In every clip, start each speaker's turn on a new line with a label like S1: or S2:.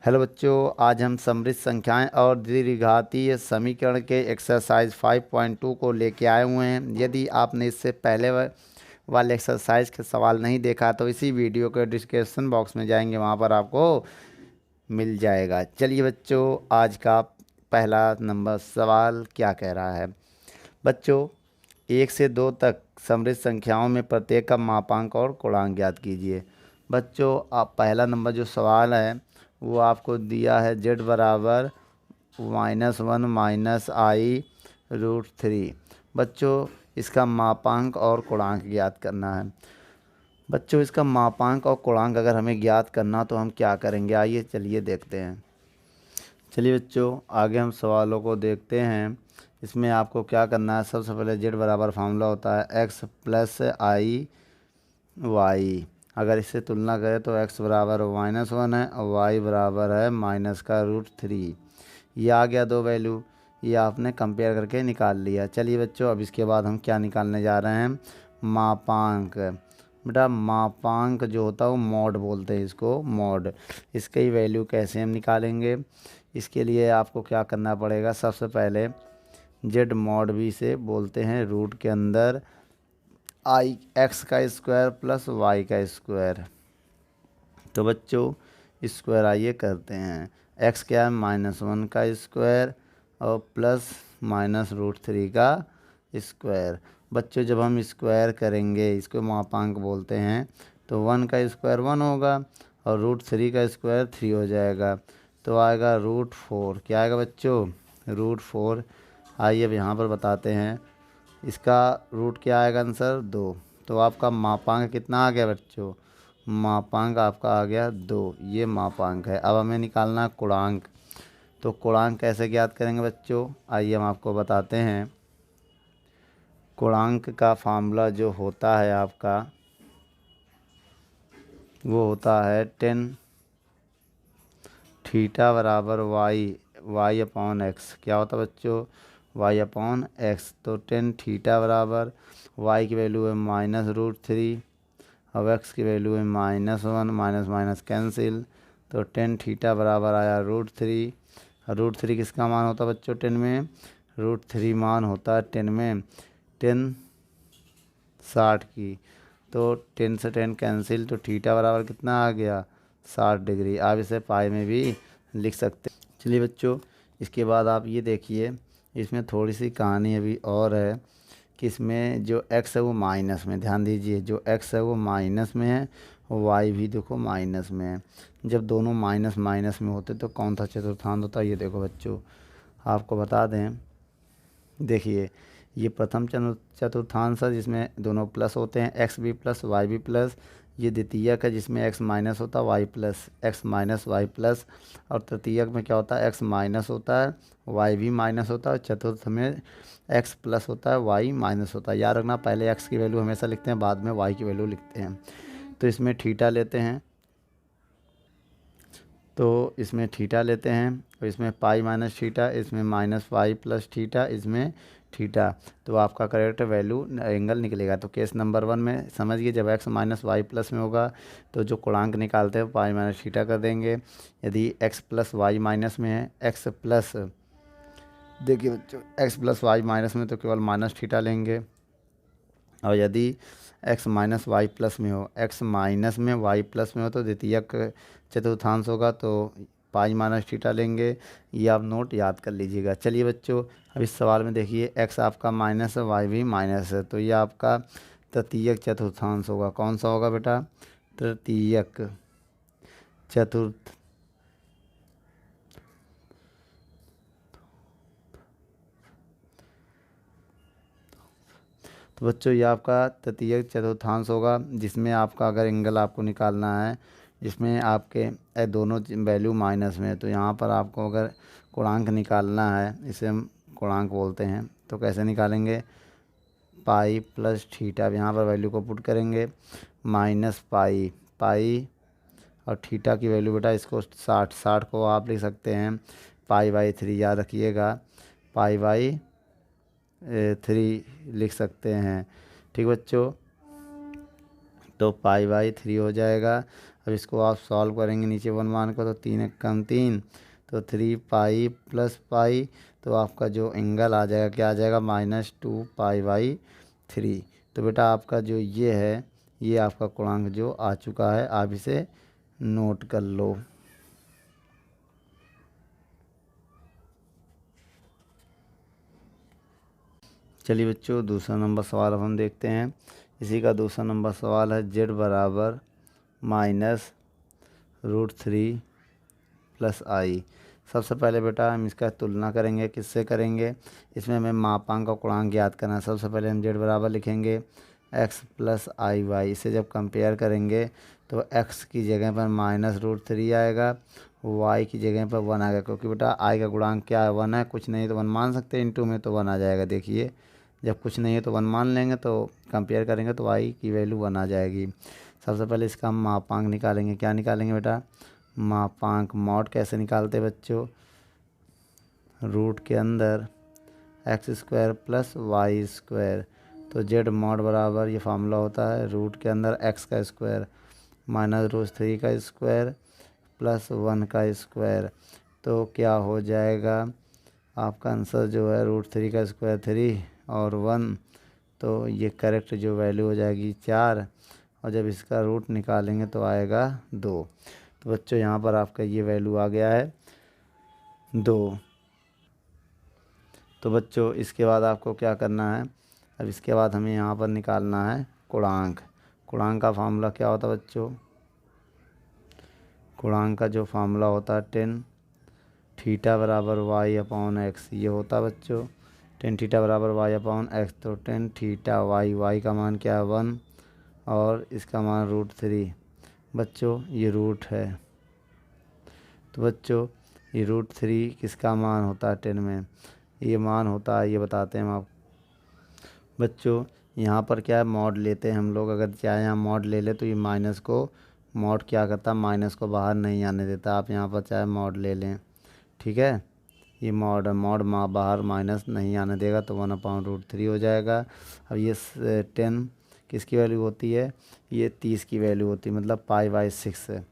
S1: Hello बच्चों, आज हम समृद्ध संख्याएं और द्विघातीय समीकरण के एक्सरसाइज 5.2 को लेके आए हुए हैं। यदि आपने इससे पहले वाले एक्सरसाइज के सवाल नहीं देखा तो इसी वीडियो के डिस्क्रिप्शन बॉक्स में जाएंगे, वहां पर आपको मिल जाएगा। चलिए बच्चों, आज का पहला नंबर सवाल क्या कह रहा है। बच्चों, 1 से 2 तक समृद्ध संख्याओं में प्रत्येक का मापांक और गुणांक ज्ञात कीजिए। बच्चों, आप पहला नंबर जो सवाल है वो आपको दिया है z बराबर -1 -i√3। बच्चों, इसका मापांक और गुणांक ज्ञात करना है। बच्चों, इसका मापांक और गुणांक अगर हमें ज्ञात करना तो हम क्या करेंगे, आइए चलिए देखते हैं। चलिए बच्चों, आगे हम सवालों को देखते हैं। इसमें आपको क्या करना है, सबसे पहले z बराबर फार्मूला होता है x + i(y)। अगर इससे तुलना करें तो x बराबर -1 है और y बराबर है -√3। ये आ गया दो वैल्यू, ये आपने कंपेयर करके निकाल लिया। चलिए बच्चों, अब इसके बाद हम क्या निकालने जा रहे हैं, मापांक। बेटा, मापांक जो होता है वो मॉड बोलते हैं इसको, मॉड। इसकी वैल्यू कैसे हम निकालेंगे, इसके लिए आपको क्या करना पड़ेगा, सबसे पहले z मॉड v से बोलते हैं रूट के अंदर x का स्क्वायर प्लस y का स्क्वायर। तो बच्चों, स्क्वायर आइए करते हैं। x क्या है, -1 का स्क्वायर और प्लस -√3 का स्क्वायर। बच्चों, जब हम स्क्वायर करेंगे, इसको मापांक बोलते हैं, तो 1 का स्क्वायर 1 होगा और √3 का स्क्वायर 3 हो जाएगा, तो आएगा √4। क्या आएगा बच्चों, √4। आइए अब यहाँ पर बताते हैं, इसका रूट क्या आएगा, आंसर 2। तो आपका मापांक कितना आ गया बच्चों, मापांक आपका आ गया 2। ये मापांक है। अब हमें निकालना है गुणांक। तो गुणांक कैसे ज्ञात करेंगे बच्चों, आइए हम आपको बताते हैं। गुणांक का फार्मूला जो होता है आपका, वो होता है tan थीटा बराबर y/x। क्या होता है बच्चों, y/x। तो tan थीटा बराबर y की वैल्यू है -√3 और x की वैल्यू है -1, माइनस माइनस कैंसिल, तो tan थीटा बराबर आया √3। √3 किसका मान होता है बच्चों, tan में √3 मान होता है tan में, tan 60 की। तो 10 से 10 कैंसिल, तो थीटा बराबर कितना आ गया, 60 डिग्री। आप इसे पाई में भी लिख सकते हैं। चलिए बच्चों, इसके बाद आप ये देखिए, इसमें थोड़ी सी कहानी अभी और है कि इसमें जो x है वो माइनस में, ध्यान दीजिए, जो x है वो माइनस में है और y भी देखो माइनस में है। जब दोनों माइनस माइनस में होते तो कौन सा चतुर्थांश होता है, ये देखो बच्चों आपको बता दें। देखिए, ये प्रथम चतुर्थांश है जिसमें दोनों प्लस होते हैं, x भी प्लस y भी प्लस। ये द्वितीयक है जिसमें x माइनस होता है, y plus, x minus y plus. और तृतीयक में क्या होता है, x माइनस होता है, y भी माइनस होता है। चतुर्थ में x प्लस होता है, y माइनस होता है। याद रखना, पहले x की वैल्यू हमेशा लिखते हैं, बाद में y की वैल्यू लिखते हैं। तो इसमें थीटा लेते हैं, तो इसमें थीटा लेते हैं, और इसमें पाई माइनस थीटा, इसमें -y प्लस थीटा, इसमें थीटा। तो आपका करेक्ट वैल्यू एंगल निकलेगा। तो केस नंबर 1 में समझिए, जब x -y प्लस में होगा तो जो गुणांक निकालते हैं पाई माइनस थीटा कर देंगे। यदि x + y माइनस में है, x प्लस, देखिए बच्चों, x + y माइनस में तो केवल माइनस थीटा लेंगे। और यदि x -y प्लस में हो, x माइनस में y प्लस में हो, तो द्वितीयक चतुर्थांश होगा, तो पाई माइनस थीटा लेंगे। ये आप नोट याद कर लीजिएगा। चलिए बच्चों, अब इस सवाल में देखिए, x आपका माइनस है, y भी माइनस है, तो ये आपका तृतीयक चतुर्थांश होगा। कौन सा होगा बेटा, तृतीयक चतुर्थ। तो बच्चों, ये आपका तृतीयक चतुर्थांश होगा, जिसमें आपका अगर एंगल आपको निकालना है, जिसमें आपके दोनों वैल्यू माइनस में है, तो यहाँ पर आपको अगर गुणांक निकालना है, इसे हम गुणांक बोलते हैं, तो कैसे निकालेंगे, पाई प्लस थीटा। अब यहाँ पर वैल्यू को पुट करेंगे, -पाई, पाई और थीटा की वैल्यू बेटा इसको 60 को आप लिख सकते हैं π/3, याद रखिएगा, π/3 लिख सकते हैं। ठीक बच्चों, तो π/3 हो जाएगा। अब इसको आप सॉल्व करेंगे नीचे 1 मान को, तो 3 एक कम 3, तो 3 पाई प्लस पाई, तो आपका जो एंगल आ जाएगा क्या आ जाएगा, -2 पाई/3। तो बेटा आपका जो ये है, ये आपका कोणांक जो आ चुका है, आप इसे नोट कर लो। चलिए बच्चों, दूसरा नंबर सवाल अब हम देखते हैं। इसी का दूसरा नंबर सवाल है z बराबर -√3 + i। सबसे पहले बेटा हम इसका तुलना करेंगे, किससे करेंगे, इसमें हमें मापांक का गुणांक ज्ञात करना है। सबसे पहले हम z बराबर लिखेंगे x + iy। इसे जब कंपेयर करेंगे तो x की जगह पर -√3 आएगा, y की जगह पर 1 आएगा, क्योंकि बेटा i का गुणांक क्या है, 1 है, कुछ नहीं तो 1 मान सकते हैं, इंटू में तो 1 आ जाएगा। देखिए जब कुछ नहीं है तो 1 मान लेंगे, तो कंपेयर करेंगे तो y की वैल्यू 1 आ जाएगी। सबसे पहले इसका हम मापांक निकालेंगे। क्या निकालेंगे बेटा, मापांक। मॉड कैसे निकालते बच्चों, रूट के अंदर x² + y²। तो z मॉड बराबर ये फार्मूला होता है, रूट के अंदर x का स्क्वायर -√3 का स्क्वायर + 1 का स्क्वायर। तो क्या हो जाएगा, आपका आंसर जो है √3 का स्क्वायर 3 और 1, तो ये करेक्ट जो वैल्यू हो जाएगी 4, और जब इसका रूट निकालेंगे तो आएगा 2। तो बच्चों यहाँ पर आपका ये वैल्यू आ गया है 2। तो बच्चों इसके बाद आपको क्या करना है, अब इसके बाद हमें यहाँ पर निकालना है गुणांक। गुणांक का फार्मूला क्या होता है बच्चों, गुणांक का जो फार्मूला होता है 10 थीटा बराबर y/x, ये होता है बच्चों 10 थीटा बराबर y/x। तो 10 थीटा y का मान क्या है 1, और इसका मान √3। बच्चों ये रूट है, तो बच्चों ये √3 किसका मान होता है 10 में, ये मान होता है, ये बताते हैं हम आप बच्चों। यहाँ पर क्या है, मॉड लेते हैं हम लोग, अगर चाहे यहाँ मॉड ले ले तो ये माइनस को, मॉड क्या करता है, माइनस को बाहर नहीं आने देता। आप यहाँ पर चाहे मॉड ले लें, ठीक है, ये मॉड बाहर माइनस नहीं आने देगा, तो 1/√3 हो जाएगा। अब ये 10 किसकी वैल्यू होती है, ये 30 की वैल्यू होती है, मतलब π/6 है,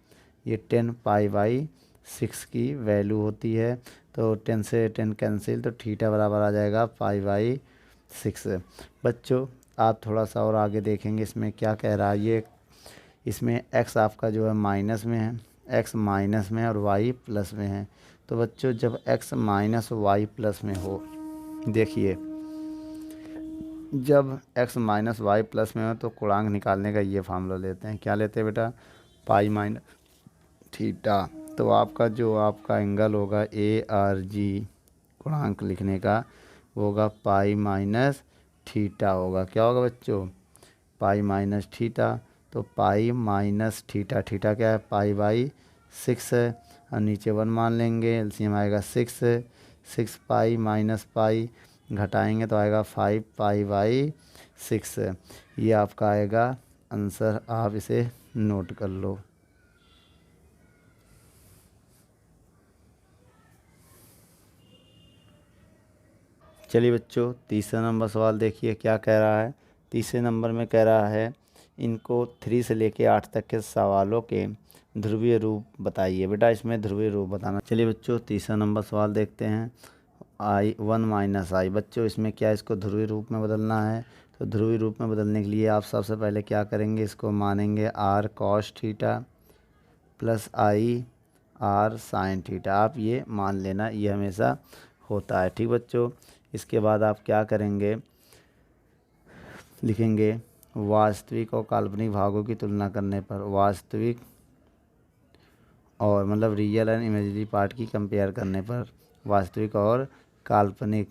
S1: ये 10 π/6 की वैल्यू होती है। तो 10 से 10 कैंसिल, तो थीटा बराबर आ जाएगा π/6। बच्चों आप थोड़ा सा और आगे देखेंगे, इसमें क्या कह रहा है, ये इसमें x आपका जो है माइनस में है, x माइनस में है और y प्लस में है। तो बच्चों जब x माइनस y प्लस में हो, देखिए जब x माइनस y प्लस में हो तो गुणांक निकालने का ये फार्मूला लेते हैं। क्या लेते हैं बेटा, π-θ। तो आपका जो आपका एंगल होगा ARG, गुणांक लिखने का वो होगा π-θ होगा। क्या होगा बच्चों, π-θ। तो π-θ, थीटा क्या है, π/6 है, और नीचे 1 मान लेंगे, एलसीएम आएगा 6 π-π घटाएंगे तो आएगा 5 π/6। ये आपका आएगा आंसर, आप इसे नोट कर लो। चलिए बच्चों, तीसरा नंबर सवाल देखिए क्या कह रहा है। तीसरे नंबर में कह रहा है इनको 3 से लेके 8 तक के सवालों के ध्रुवीय रूप बताइए। बेटा इसमें ध्रुवीय रूप बताना। चलिए बच्चों, तीसरा नंबर सवाल देखते हैं। i1 - i, बच्चों इसमें क्या, इसको ध्रुवीय रूप में बदलना है। तो ध्रुवीय रूप में बदलने के लिए आप सबसे पहले क्या करेंगे, इसको मानेंगे r cos theta plus i r sin theta. आप ये मान लेना, ये हमेशा होता है, ठीक बच्चों। इसके बाद आप क्या करेंगे, लिखेंगे वास्तविक और काल्पनिक भागों की तुलना करने पर, वास्तविक और मतलब रियल एंड इमेजिनरी पार्ट की कंपेयर करने पर, वास्तविक और काल्पनिक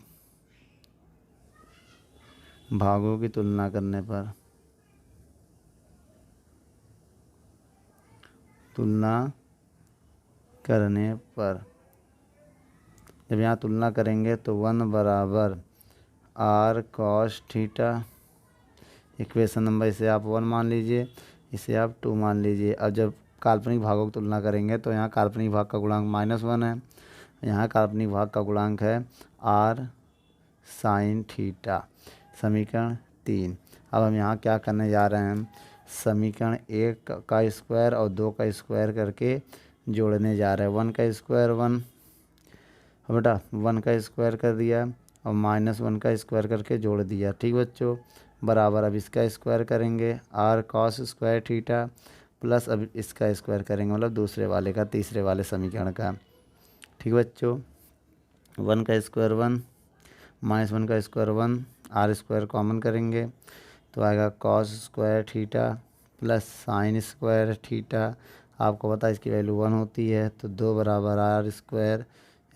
S1: भागों की तुलना करने पर, जब यहाँ तुलना करेंगे तो 1 बराबर r cos theta, equation number इसे आप 1 मान लीजिए, इसे आप 2 मान लीजिए। अब जब काल्पनिक भागों की तुलना करेंगे तो यहाँ काल्पनिक भाग का गुणांक -1 है, यहाँ काल्पनिक भाग का गुणांक है r sin थीटा। समीकरण 3। अब हम यहाँ क्या करने जा रहे हैं, समीकरण 1 का स्क्वायर और 2 का स्क्वायर करके जोड़ने जा रहे हैं। 1 का स्क्वायर 1, बेटा 1 का स्क्वायर कर दिया और -1 का स्क्वायर करके जोड़ दिया। ठीक बच्चों, बराबर अब इसका स्क्वायर करेंगे r cos square theta plus अब इसका स्क्वायर करेंगे, मतलब दूसरे वाले का, तीसरे वाले समीकरण का। ठीक बच्चों, 1 का स्क्वायर 1, -1 का स्क्वायर 1, r स्क्वायर कॉमन करेंगे तो आएगा cos square theta plus sine square theta. आपको पता है इसकी वैल्यू 1 होती है, तो 2 बराबर r स्क्वायर,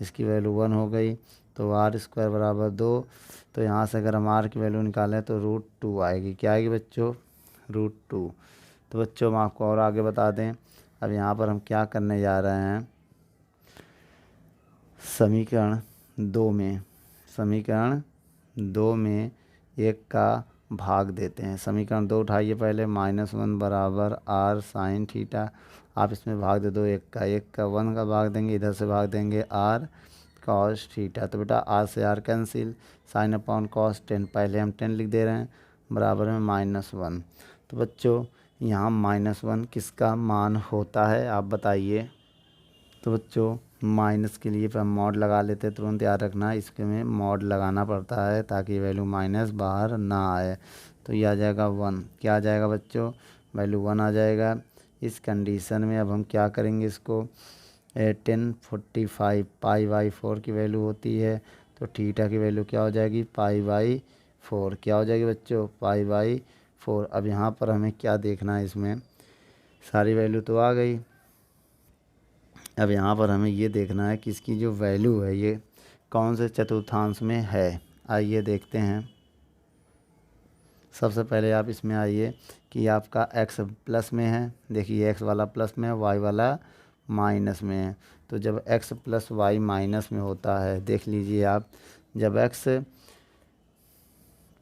S1: इसकी वैल्यू 1 हो गई तो r स्क्वायर बराबर 2। तो यहाँ से अगर हम r की वैल्यू निकालें तो √2 आएगी। क्या आएगी बच्चों? √2। तो बच्चों हम आपको और आगे बता दें, अब यहाँ पर हम क्या करने जा रहे हैं, समीकरण 2 में 1 का भाग देते हैं। समीकरण 2 उठाइए पहले, -1 बराबर r साइन थीटा, आप इसमें भाग दे दो 1 का 1 का भाग देंगे, इधर से भाग देंगे r cos थीटा। तो बेटा r से r cancel, sine upon cos 10, पहले हम 10 लिख दे रहे हैं, बराबर में -1। तो बच्चों यहाँ -1 किसका मान होता है आप बताइए। तो बच्चों माइनस के लिए हम मॉड लगा लेते हैं, तुरंत याद रखना इसके में मॉड लगाना पड़ता है ताकि वैल्यू माइनस बाहर ना आए। तो ये आ जाएगा 1। क्या आ जाएगा बच्चों? वैल्यू 1 आ जाएगा। इस कंडीशन में अब हम क्या करेंगे, इसको 1045 π/4 की वैल्यू होती है, तो थीटा की वैल्यू क्या हो जाएगी? π/4। क्या हो जाएगी बच्चों? π/4। अब यहाँ पर हमें क्या देखना है, इसमें सारी वैल्यू तो आ गई, अब यहाँ पर हमें ये देखना है कि इसकी जो वैल्यू है ये कौन से चतुर्थांश में है। आइए देखते हैं। सबसे पहले आप इसमें आइए कि आपका x प्लस में है, देखिए x वाला प्लस में है, y वाला माइनस में है। तो जब x प्लस y माइनस में होता है, देख लीजिए आप, जब x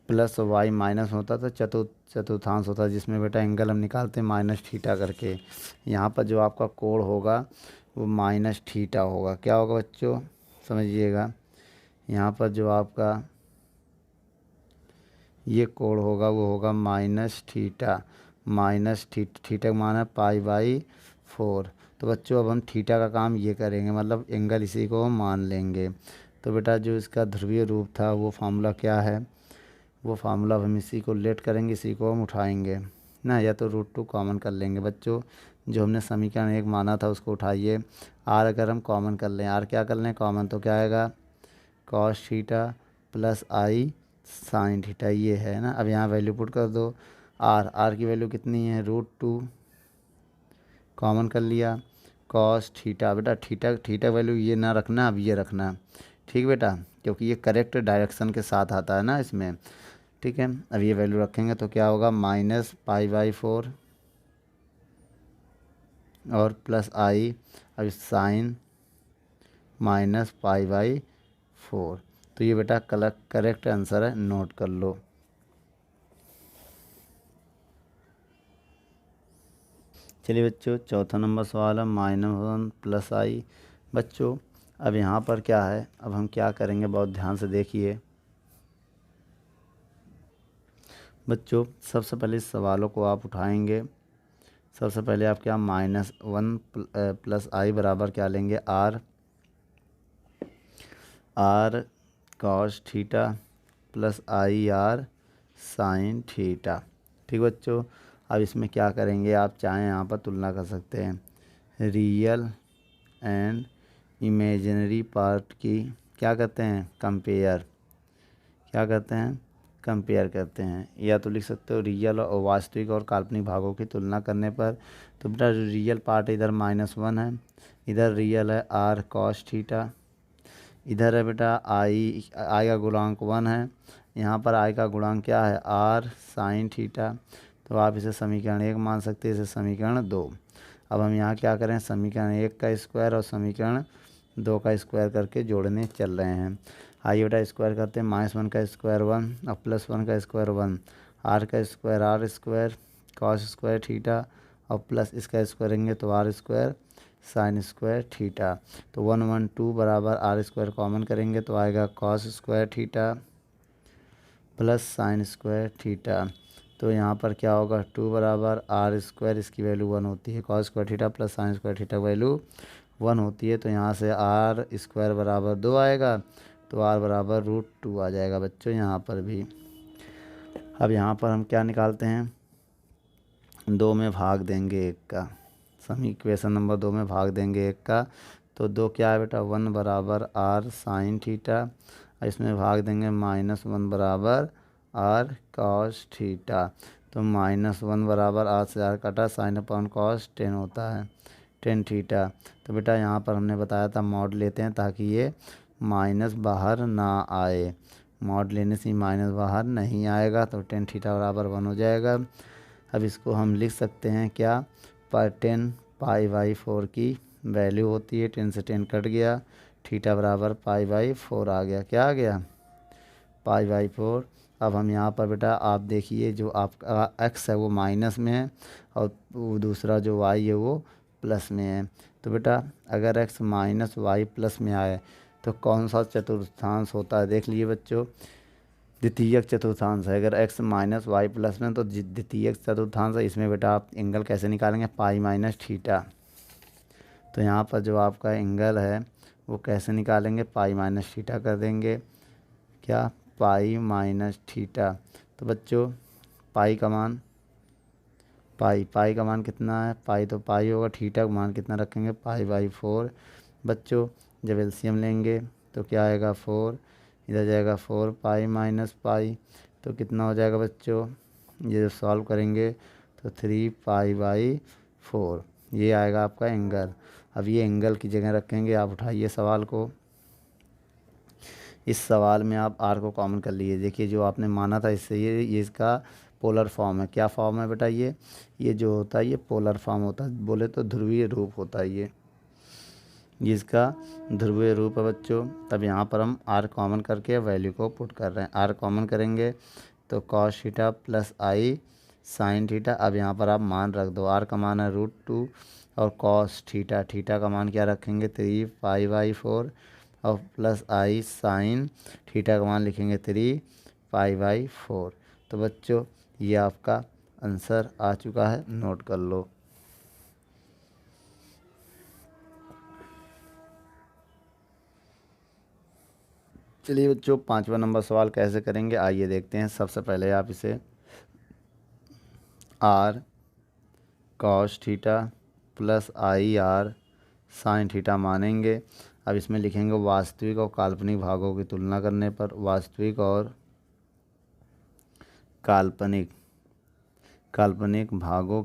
S1: प्लस y माइनस होता तो चतुर्थांश होता, जिसमें बेटा एंगल हम निकालते हैं माइनस थीटा करके। यहाँ पर जो आपका कोण होगा वो माइनस थीटा होगा। क्या होगा बच्चों? समझिएगा, यहाँ पर जो आपका ये कोण होगा वो होगा माइनस थीटा। थीटा का मान है π/4। तो बच्चों अब हम थीटा का काम ये करेंगे, मतलब एंगल इसी को हम मान लेंगे। तो बेटा जो इसका ध्रुवीय रूप था वो फार्मूला क्या है, वो फार्मूला हम इसी को लेट करेंगे, इसी को हम उठाएंगे ना, या तो √2 कॉमन कर लेंगे। बच्चों जो हमने समीकरण 1 माना था उसको उठाइए, r अगर हम कॉमन कर लें, r क्या कर लें कॉमन, तो क्या आएगा? cos theta plus i sign theta, ये है ना। अब यहाँ वैल्यू पुट कर दो, r की वैल्यू कितनी है? √2 कॉमन कर लिया, cos थीटा, बेटा थीटा वैल्यू ये ना रखना, अब ये रखना, ठीक बेटा, क्योंकि ये करेक्ट डायरेक्शन के साथ आता है ना इसमें। ठीक है, अब ये वैल्यू रखेंगे तो क्या होगा? -π/4 और प्लस i, अब साइन -π/4। तो ये बेटा करेक्ट आंसर है, नोट कर लो। चलिए बच्चों, चौथा नंबर सवाल है -1 प्लस i। बच्चों अब यहाँ पर क्या है, अब हम क्या करेंगे, बहुत ध्यान से देखिए। बच्चों सबसे पहले इस सवालों को आप उठाएंगे। सबसे पहले आप क्या, -1 प्लस i बराबर क्या लेंगे? r cos theta plus i r sine theta. ठीक बच्चों, अब इसमें क्या करेंगे, आप चाहें यहाँ पर तुलना कर सकते हैं, रियल एंड इमेजिनरी पार्ट की क्या करते हैं? कंपेयर। क्या करते हैं? कंपेयर करते हैं। या तो लिख सकते हो रियल और वास्तविक और काल्पनिक भागों की तुलना करने पर। तो बेटा रियल पार्ट इधर -1 है, इधर रियल है r cos थीटा, इधर है बेटा i का गुणांक 1 है, यहाँ पर i का गुणांक क्या है? r sine theta. तो आप इसे समीकरण 1 मान सकते हैं, इसे समीकरण 2। अब हम यहाँ क्या करें, समीकरण 1 का स्क्वायर और समीकरण 2 का स्क्वायर करके जोड़ने चल रहे हैं। आइए बेटा स्क्वायर करते हैं, -1 का स्क्वायर 1 और +1 का स्क्वायर 1, r का square r square cos square theta और प्लस इसका स्क्वायर करेंगे तो r square sine square theta. तो 1 1 2 बराबर r स्क्वायर कॉमन करेंगे तो आएगा cos square theta plus sine square theta. तो यहाँ पर क्या होगा 2 बराबर आर स्क्वायर, इसकी वैल्यू 1 होती है, cos square theta plus sine square theta value 1 होती है। तो यहाँ से आर स्क्वायर बराबर 2 आएगा, तो आर बराबर √2 आ जाएगा बच्चों यहाँ पर भी। अब यहाँ पर हम क्या निकालते हैं, 2 में भाग देंगे 1 का, इक्वेशन नंबर 2 में भाग देंगे 1 का। तो 2 क्या है बेटा 1 बराबर आर साइन थीटा, इसमें भाग देंगे -1 बराबर आर कॉस थीटा। तो -1 बराबर आर से आर कटा, साइन अपॉन कॉस 10 होता है 10 थीटा। तो बेटा यहाँ पर हमने बताया था मॉड लेते हैं ताकि ये माइनस बाहर ना आए, मॉड लेने से माइनस बाहर नहीं आएगा, तो 10 थीटा बराबर 1 हो जाएगा। अब इसको हम लिख सकते हैं क्या, पर 10 π/4 की वैल्यू होती है, 10 से 10 कट गया, थीटा बराबर π/4 आ गया, क्या आ गया π/4। अब हम यहाँ पर बेटा आप देखिए जो आपका x है वो माइनस में है और वो दूसरा जो y है वो प्लस में है। तो बेटा अगर x माइनस वाई प्लस में आए तो कौन सा चतुर्थांश होता है, देख लीजिए बच्चों, द्वितीयक चतुर्थांश है। अगर x माइनस वाई प्लस में तो द्वितीयक चतुर्थांश है। इसमें बेटा आप एंगल कैसे निकालेंगे, पाई माइनस थीटा। तो यहाँ पर जो आपका एंगल है वो कैसे निकालेंगे, पाई माइनस थीटा कर देंगे, क्या पाई माइनस थीटा। तो बच्चों पाई का मान का मान कितना है, पाई तो पाई होगा, थीटा का मान कितना रखेंगे π/4। बच्चों जब एलसीएम लेंगे तो क्या आएगा 4, इधर जाएगा 4 पाई माइनस पाई, तो कितना हो जाएगा बच्चों, ये जब सॉल्व करेंगे तो 3 π/4 ये आएगा आपका एंगल। अब ये एंगल की जगह रखेंगे, आप उठाइए सवाल को, इस सवाल में आप आर को कॉमन कर लिए, देखिए जो आपने माना था इससे ये इसका पोलर फॉर्म है। क्या फॉर्म है बेटा, ये जो होता है ये पोलर फॉर्म होता है, बोले तो ध्रुवीय रूप होता है ये इसका ध्रुवीय रूप है बच्चों। तब यहाँ पर हम आर कॉमन करके वैल्यू को पुट कर रहे हैं, आर कॉमन करेंगे तो cos theta plus I sine theta. अब यहाँ पर आप मान रख दो, आर का मान है √2 और कॉस थीटा का मान क्या रखेंगे 3 π/4 और प्लस आई साइन थीटा का मान लिखेंगे 3 π/4। तो बच्चों ये आपका आंसर आ चुका है, नोट कर लो। चलिए बच्चों 5वां नंबर सवाल कैसे करेंगे आइए देखते हैं। सबसे पहले आप इसे R cos theta plus I R sine theta मानेंगे। अब इसमें लिखेंगे वास्तविक और काल्पनिक भागों की तुलना करने पर, वास्तविक और काल्पनिक भागों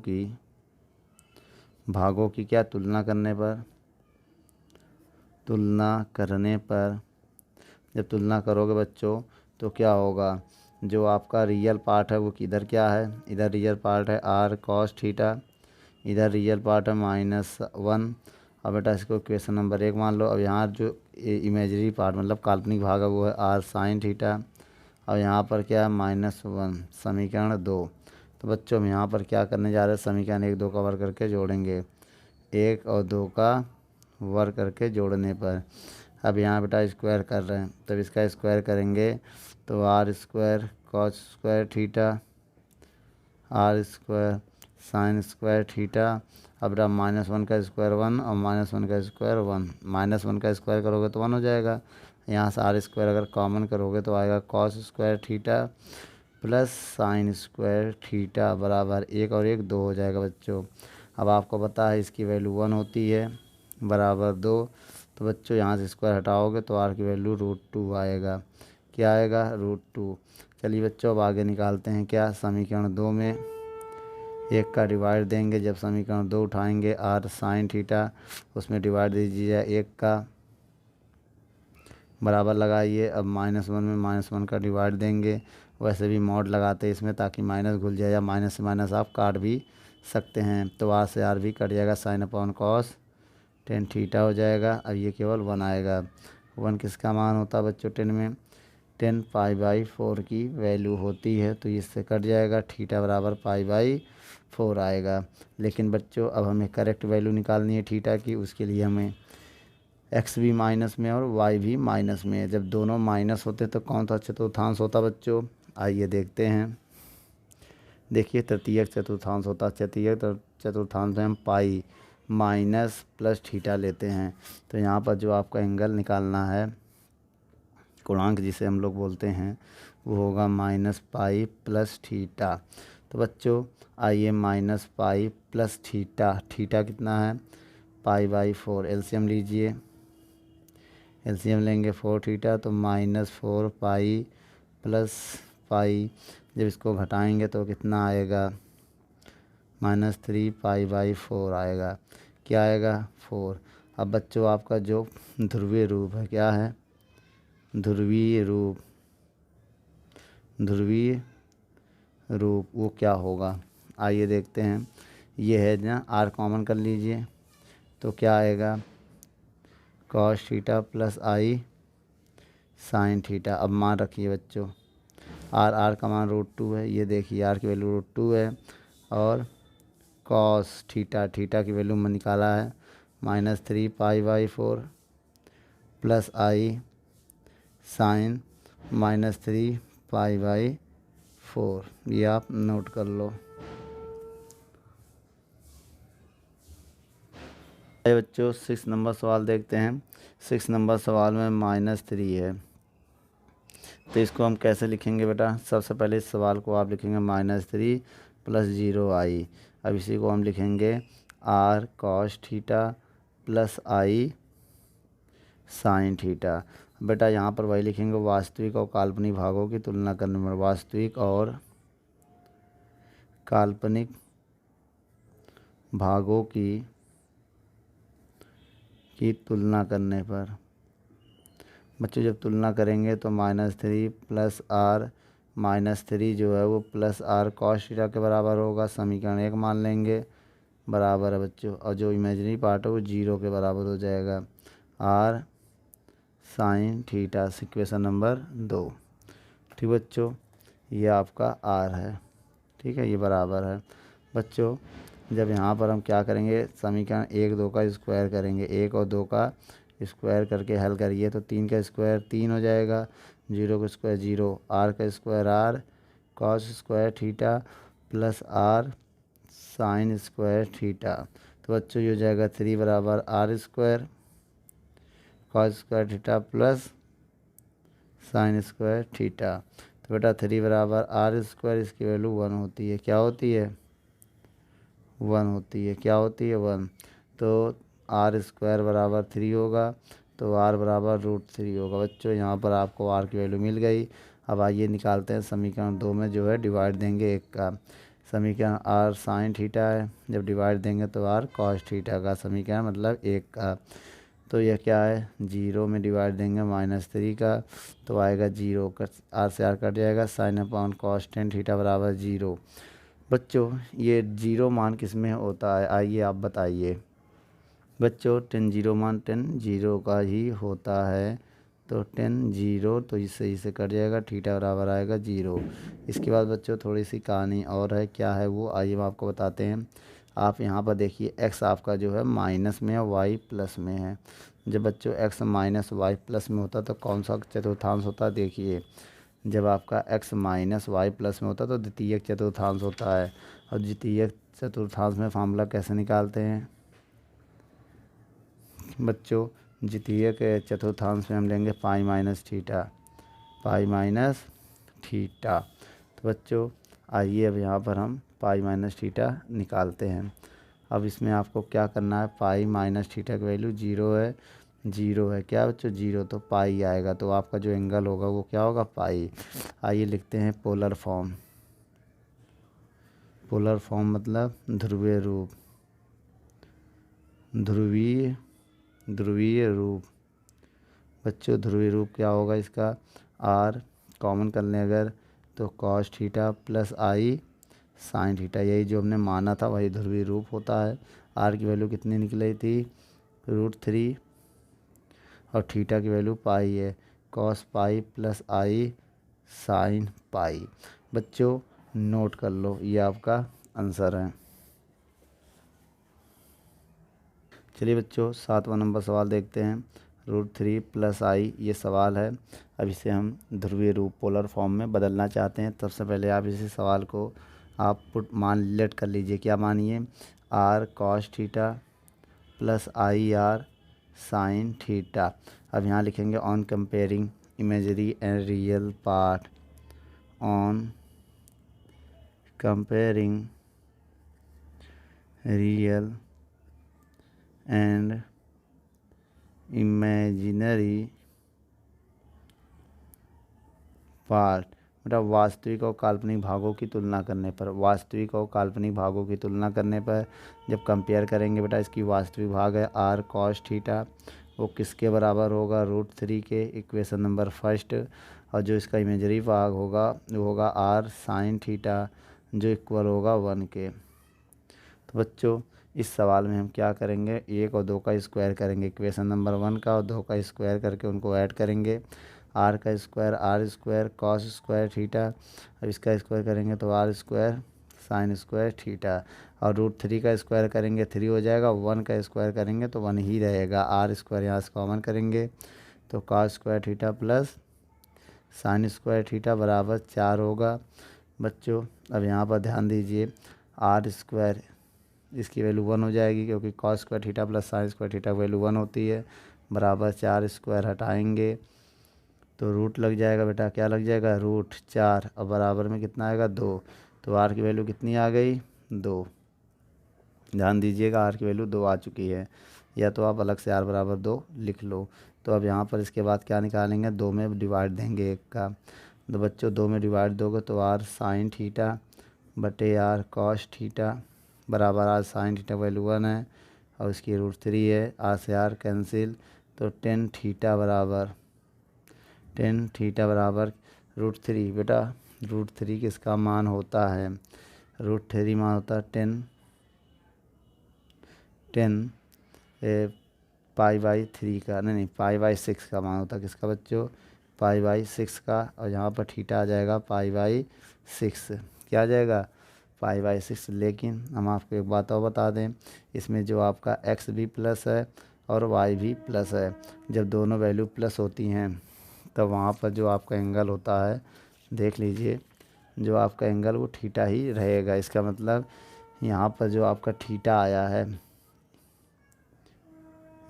S1: की क्या तुलना करने पर जब तुलना करोगे बच्चों तो क्या होगा, जो आपका रियल पार्ट है वो किधर क्या है, इधर रियल पार्ट है आर कॉस थीटा, इधर रियल पार्ट है -1। अब बेटा इसको क्वेश्चन नंबर 1 मान लो। अब यहाँ जो इमेजरी पार्ट मतलब काल्पनिक भाग है वो है आर साइन थीटा, और यहाँ पर क्या है -1, समीकरण 2। तो बच्चों हम यहाँ पर क्या करने जा रहे हैं, समीकरण 1 2 का वर्ग करके जोड़ेंगे, 1 और 2 का वर्ग करके जोड़ने पर। अब यहाँ बेटा स्क्वायर कर रहे हैं, तब इसका स्क्वायर करेंगे तो R square cos square theta R square sine square theta. अब बेटा -1 का स्क्वायर 1 और -1 का स्क्वायर 1, -1 का स्क्वायर करोगे तो 1 हो जाएगा। यहाँ से आर स्क्वायर अगर कॉमन करोगे तो आएगा cos square theta plus sine square theta बराबर 1 और 1 2 हो जाएगा बच्चों। अब आपको पता है इसकी वैल्यू 1 होती है बराबर 2। तो बच्चों यहाँ से स्क्वायर हटाओगे तो आर की वैल्यू √2 आएगा, क्या आएगा √2। चलिए बच्चों अब आगे निकालते हैं क्या, समीकरण 2 में 1 का डिवाइड देंगे, जब समीकरण 2 उठाएंगे आर साइन थीटा उसमें डिवाइड दीजिए 1 का, बराबर लगाइए। अब -1 में -1 का डिवाइड देंगे, वैसे भी मॉड लगाते हैं इसमें ताकि माइनस घुल जाए, या माइनस से माइनस आप काट भी सकते हैं, तो आर से आर भी कट जाएगा, साइन अपॉन कॉस 10 थीटा हो जाएगा। अब ये केवल 1 आएगा, 1 किसका मान होता है बच्चों 10 में 10 π/4 की वैल्यू होती है, तो इससे कट जाएगा, थीटा बराबर π/4 आएगा। लेकिन बच्चों अब हमें करेक्ट वैल्यू निकालनी है थीटा की, उसके लिए हमें एक्स भी माइनस में और वाई भी माइनस में है। जब दोनों माइनस होते तो कौन सा चतुर्थांश होता बच्चों, आइए देखते हैं। देखिए तृतीयक चतुर्थांश होता है, तृतीयक चतुर्थांश में हम पाई माइनस प्लस थीटा लेते हैं। तो यहाँ पर जो आपका एंगल निकालना है, गुणांक जिसे हम लोग बोलते हैं, वो होगा माइनस पाई प्लस थीटा। तो बच्चों आइए minus pi plus theta, theta कितना है पाई/4, एलसीएम लीजिए, एलसीएम लेंगे 4 थीटा तो -4 पाई प्लस पाई, जब इसको घटाएंगे तो कितना आएगा -3 पाई/4 आएगा। क्या आएगा 4। अब बच्चों आपका जो ध्रुवीय रूप है, क्या है ध्रुवीय रूप, ध्रुवीय रूप वो क्या होगा, आइए देखते हैं। ये है ना, आर कॉमन कर लीजिए तो क्या आएगा cos theta plus I sine theta. अब मान रखिए बच्चों, आर का मान √2 है, ये देखिए आर की वैल्यू √2 है, और कॉस थीटा, थीटा की वैल्यू में निकाला है -3 पाई/4 प्लस आई साइन -3 पाई/4। ये आप नोट कर लो। बच्चों 6 नंबर सवाल देखते हैं। 6 नंबर सवाल में -3 है, तो इसको हम कैसे लिखेंगे बेटा। सबसे पहले इस सवाल को आप लिखेंगे -3 प्लस 0 आई। अब इसी को हम लिखेंगे R cos theta plus I sine theta. बेटा यहाँ पर वही लिखेंगे, वास्तविक और काल्पनिक भागों की तुलना करने में, वास्तविक और काल्पनिक भागों की तुलना करने पर। बच्चों जब तुलना करेंगे तो -3 प्लस आर, -3 जो है वो प्लस आर कॉस थीटा के बराबर होगा, समीकरण 1 मान लेंगे, बराबर है बच्चों। और जो इमेजिनरी पार्ट है वो 0 के बराबर हो जाएगा, R sine theta, equation number 2। ठीक बच्चों, ये आपका आर है, ठीक है, ये बराबर है। बच्चों जब यहाँ पर हम क्या करेंगे, समीकरण 1 2 का स्क्वायर करेंगे, 1 और 2 का स्क्वायर करके हल करिए तो 3 का स्क्वायर 3 हो जाएगा, 0 का स्क्वायर 0, आर का square R cos square theta plus R sine square theta. तो बच्चों ये हो जाएगा 3 बराबर R square cos square theta plus sine square theta. तो बेटा 3 बराबर आर स्क्वायर, इसकी वैल्यू 1 होती है, क्या होती है 1 होती है, क्या होती है 1। तो आर स्क्वायर बराबर 3 होगा, तो आर बराबर √3 होगा। बच्चों यहाँ पर आपको आर की वैल्यू मिल गई। अब आइए निकालते हैं समीकरण 2 में जो है डिवाइड देंगे 1 का। समीकरण आर साइन थीटा है, जब डिवाइड देंगे तो आर कॉस थीटा का, समीकरण मतलब 1 का। तो यह क्या है 0 में डिवाइड देंगे -3 का, तो आएगा 0 का, आर से आर कट जाएगा, sine upon cos tan theta बराबर 0। बच्चों ये 0 मान किस में होता है, आइए आप बताइए। बच्चों 10 0 मान 10 0 का ही होता है, तो 10 0 तो इससे कट जाएगा, थीटा बराबर आएगा 0। इसके बाद बच्चों थोड़ी सी कहानी और है, क्या है वो, आइए हम आपको बताते हैं। आप यहाँ पर देखिए x आपका जो है माइनस में है, y प्लस में है। जब बच्चों x माइनस वाई प्लस में होता है तो कौन सा चतुर्थांश होता है, देखिए जब आपका x माइनस वाई प्लस में होता है तो द्वितीयक चतुर्थांश होता है। और द्वितीयक चतुर्थांश में फार्मूला कैसे निकालते हैं बच्चों, द्वितीयक चतुर्थांश में हम लेंगे pi minus theta, pi minus theta. तो बच्चों आइए अब यहाँ पर हम पाई माइनस थीटा निकालते हैं। अब इसमें आपको क्या करना है, पाई माइनस थीटा की वैल्यू 0 है क्या बच्चों 0, तो पाई आएगा, तो आपका जो एंगल होगा वो क्या होगा पाई। आइए लिखते हैं पोलर फॉर्म, पोलर फॉर्म मतलब ध्रुवीय रूप, ध्रुवीय रूप। बच्चों ध्रुवीय रूप क्या होगा इसका, आर कॉमन कर लें अगर तो cos theta plus I sine theta, यही जो हमने माना था वही ध्रुवीय रूप होता है। आर की वैल्यू कितनी निकली थी √3 और थीटा की वैल्यू पाई है, cos pi plus I sine pi. बच्चों नोट कर लो, ये आपका आंसर है। चलिए बच्चों 7वां नंबर सवाल देखते हैं। √3 प्लस आई ये सवाल है। अब इसे हम ध्रुवीय रूप पोलर फॉर्म में बदलना चाहते हैं। सबसे पहले आप इसी सवाल को आप मान लेट कर लीजिए, क्या मानिए, R cos theta plus I R sine theta. अब यहाँ लिखेंगे on comparing imaginary and real part, on comparing real and imaginary part, मतलब वास्तविक और काल्पनिक भागों की तुलना करने पर, वास्तविक और काल्पनिक भागों की तुलना करने पर जब कंपेयर करेंगे बेटा, इसकी वास्तविक भाग है आर कॉस थीटा, वो किसके बराबर होगा, √3 के, इक्वेशन नंबर फर्स्ट। और जो इसका इमेजरी भाग होगा वो होगा आर साइन थीटा, जो इक्वल होगा 1 के। तो बच्चों इस सवाल में हम क्या करेंगे, 1 और 2 का स्क्वायर करेंगे, इक्वेशन नंबर 1 का और 2 का स्क्वायर करके उनको ऐड करेंगे। आर का square R square cos square theta, अब इसका स्क्वायर करेंगे तो R square sine square theta, और √3 का स्क्वायर करेंगे 3 हो जाएगा, 1 का स्क्वायर करेंगे तो 1 ही रहेगा। आर स्क्वायर यहाँ से कॉमन करेंगे तो cos square theta plus sine square theta बराबर 4 होगा। बच्चों अब यहाँ पर ध्यान दीजिए, आर स्क्वायर इसकी वैल्यू 1 हो जाएगी, क्योंकि cos square theta plus sine square theta value 1 होती है, बराबर 4 स्क्वायर हटाएंगे तो रूट लग जाएगा बेटा, क्या लग जाएगा, √4, और बराबर में कितना आएगा, 2। तो आर की वैल्यू कितनी आ गई, 2। ध्यान दीजिएगा आर की वैल्यू 2 आ चुकी है, या तो आप अलग से आर बराबर 2 लिख लो। तो अब यहाँ पर इसके बाद क्या निकालेंगे, 2 में डिवाइड देंगे 1 का, तो बच्चों 2 में डिवाइड दोगे तो आर साइन थीटा बटे आर कॉस थीटा बराबर आर साइन थीटा वैल्यू 1 है और इसकी √3 है, आर से आर कैंसिल, तो टेन थीटा बराबर √3 बेटा, √3 किसका मान होता है, √3 मान होता है 10 π/3 का, नहीं π/6 का मान होता है, किसका बच्चों, π/6 का, और यहाँ पर थीटा आ जाएगा π/6, क्या आ जाएगा, π/6। लेकिन हम आपको एक बात और बता दें, इसमें जो आपका x भी प्लस है और y भी प्लस है, जब दोनों वैल्यू प्लस होती हैं तब वहाँ पर जो आपका एंगल होता है, देख लीजिए, जो आपका एंगल वो थीटा ही रहेगा। इसका मतलब यहाँ पर जो आपका थीटा आया है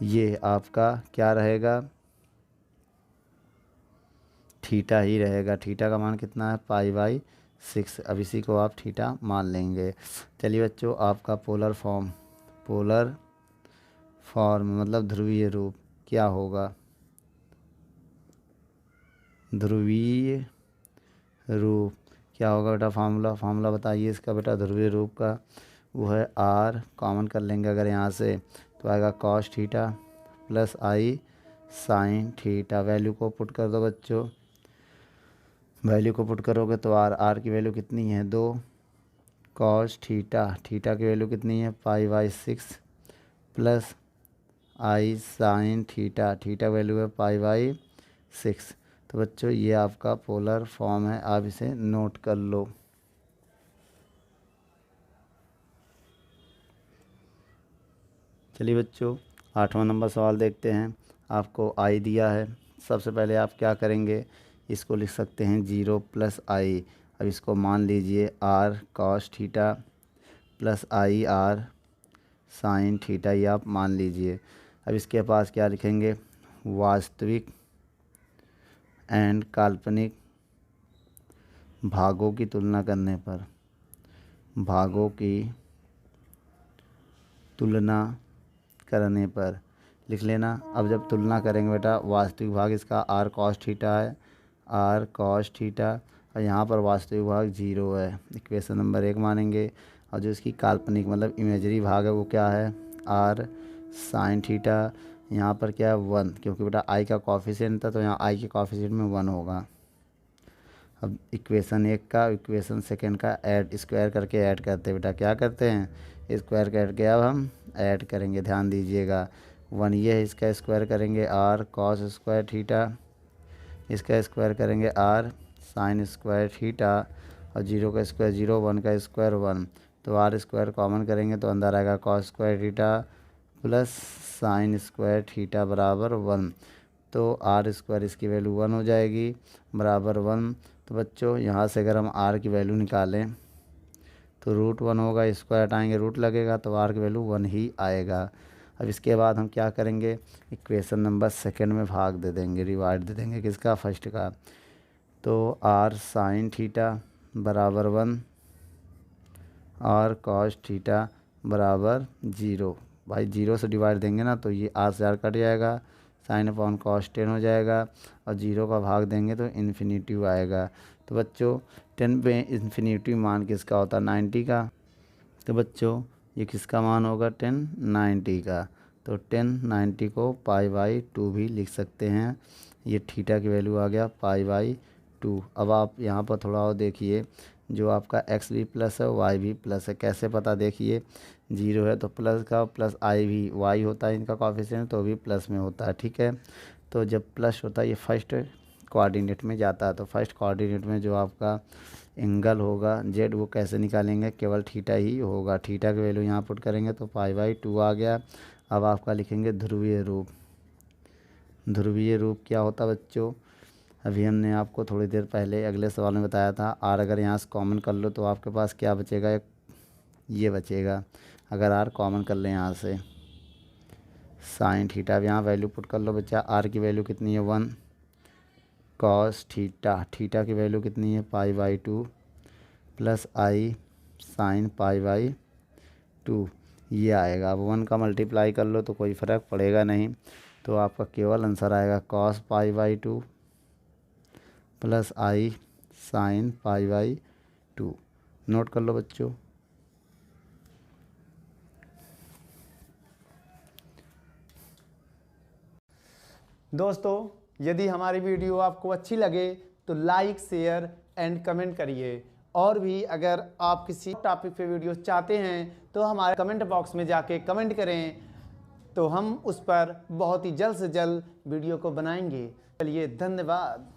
S1: ये आपका क्या रहेगा, थीटा ही रहेगा। थीटा का मान कितना है, π/6। अब इसी को आप थीटा मान लेंगे। चलिए बच्चों, आपका पोलर फॉर्म मतलब ध्रुवीय रूप क्या होगा, ध्रुवीय रूप क्या होगा बेटा, फार्मूला बताइए इसका बेटा, ध्रुवीय रूप का वो है आर, कॉमन कर लेंगे अगर यहाँ से तो आएगा cos theta plus I sine theta. Value को पुट कर दो बच्चों, वैल्यू को पुट करोगे तो आर की वैल्यू कितनी है, 2, कॉस थीटा की वैल्यू कितनी है, π/6 plus I sine theta value है π/6। तो बच्चों ये आपका पोलर फॉर्म है, आप इसे नोट कर लो। चलिए बच्चों 8वां नंबर सवाल देखते हैं। आपको आई दिया है, सबसे पहले आप क्या करेंगे, इसको लिख सकते हैं 0 + आई। अब इसको मान लीजिए R cos theta plus I R sine theta, ये आप मान लीजिए। अब इसके पास क्या लिखेंगे, वास्तविक एंड काल्पनिक भागों की तुलना करने पर, भागों की तुलना करने पर लिख लेना। अब जब तुलना करेंगे बेटा, वास्तविक भाग इसका आर कॉस थीटा है, आर कॉस थीटा, और यहाँ पर वास्तविक भाग 0 है, इक्वेशन नंबर 1 मानेंगे। और जो इसकी काल्पनिक मतलब इमेजरी भाग है वो क्या है, आर साइन थीटा, यहाँ पर क्या है 1, क्योंकि बेटा आई का कॉफिशिएंट था तो यहाँ आई के कॉफिशिएंट में 1 होगा। अब इक्वेशन 1 का इक्वेशन सेकेंड का ऐड स्क्वायर करके ऐड करते हैं बेटा, क्या करते हैं, स्क्वायर करके अब हम ऐड करेंगे, ध्यान दीजिएगा। 1 ये है, इसका स्क्वायर करेंगे आर कॉस स्क्वायर थीटा, इसका स्क्वायर करेंगे आर साइन स्क्वायर थीटा, और 0 का स्क्वायर 0, 1 का स्क्वायर 1, तो आर स्क्वायर कॉमन करेंगे तो अंदर आएगा cos square theta plus sine square theta बराबर 1। तो आर स्क्वायर इसकी वैल्यू 1 हो जाएगी, बराबर 1। तो बच्चों यहाँ से अगर हम आर की वैल्यू निकालें तो रूट 1 होगा, स्क्वायर हटाएंगे रूट लगेगा तो आर की वैल्यू 1 ही आएगा। अब इसके बाद हम क्या करेंगे, इक्वेशन नंबर सेकंड में भाग दे देंगे, डिवाइड दे देंगे किसका, फर्स्ट का। तो आर साइन थीटा बराबर 1, आर कॉस थीटा बराबर 0। भाई 0 से डिवाइड देंगे ना तो ये आर से आर कट जाएगा, साइन अपॉन कॉस 10 हो जाएगा, और 0 का भाग देंगे तो इन्फिनिटी आएगा। तो बच्चों 10 पे इन्फिनिटी मान किसका होता है, 90 का। तो बच्चों ये किसका मान होगा, 10 90 का। तो 10 90 को π/2 भी लिख सकते हैं। ये थीटा की वैल्यू आ गया π/2। अब आप यहाँ पर थोड़ा और देखिए, जो आपका x भी प्लस है y भी प्लस है, कैसे पता, देखिए 0 है तो प्लस का प्लस आई भी y होता है, इनका कोएफिशिएंट तो भी प्लस में होता है, ठीक है। तो जब प्लस होता है ये फर्स्ट कोऑर्डिनेट में जाता है, तो फर्स्ट कोऑर्डिनेट में जो आपका एंगल होगा जेड वो कैसे निकालेंगे, केवल थीटा ही होगा। थीटा की वैल्यू यहाँ पुट करेंगे तो π/2 आ गया। अब आपका लिखेंगे ध्रुवीय रूप। ध्रुवीय रूप क्या होता है बच्चों, अभी हमने आपको थोड़ी देर पहले अगले सवाल में बताया था। आर अगर यहाँ से कॉमन कर लो तो आपके पास क्या बचेगा, एक ये बचेगा। अगर आर कॉमन कर लें यहाँ से, साइन थीटा, अब यहाँ वैल्यू पुट कर लो बच्चा। आर की वैल्यू कितनी है 1, कॉस थीटा, थीटा की वैल्यू कितनी है π/2 प्लस आई साइन π/2 ये आएगा। अब 1 का मल्टीप्लाई कर लो तो कोई फ़र्क पड़ेगा नहीं, तो आपका केवल आंसर आएगा cos π/2 plus I sign π/2। Note कर लो बच्चों।
S2: दोस्तों यदि हमारी वीडियो आपको अच्छी लगे तो लाइक शेयर एंड कमेंट करिए, और भी अगर आप किसी टॉपिक पे वीडियो चाहते हैं तो हमारे कमेंट बॉक्स में जाके कमेंट करें, तो हम उस पर बहुत ही जल्द से जल्द वीडियो को बनाएंगे। चलिए धन्यवाद।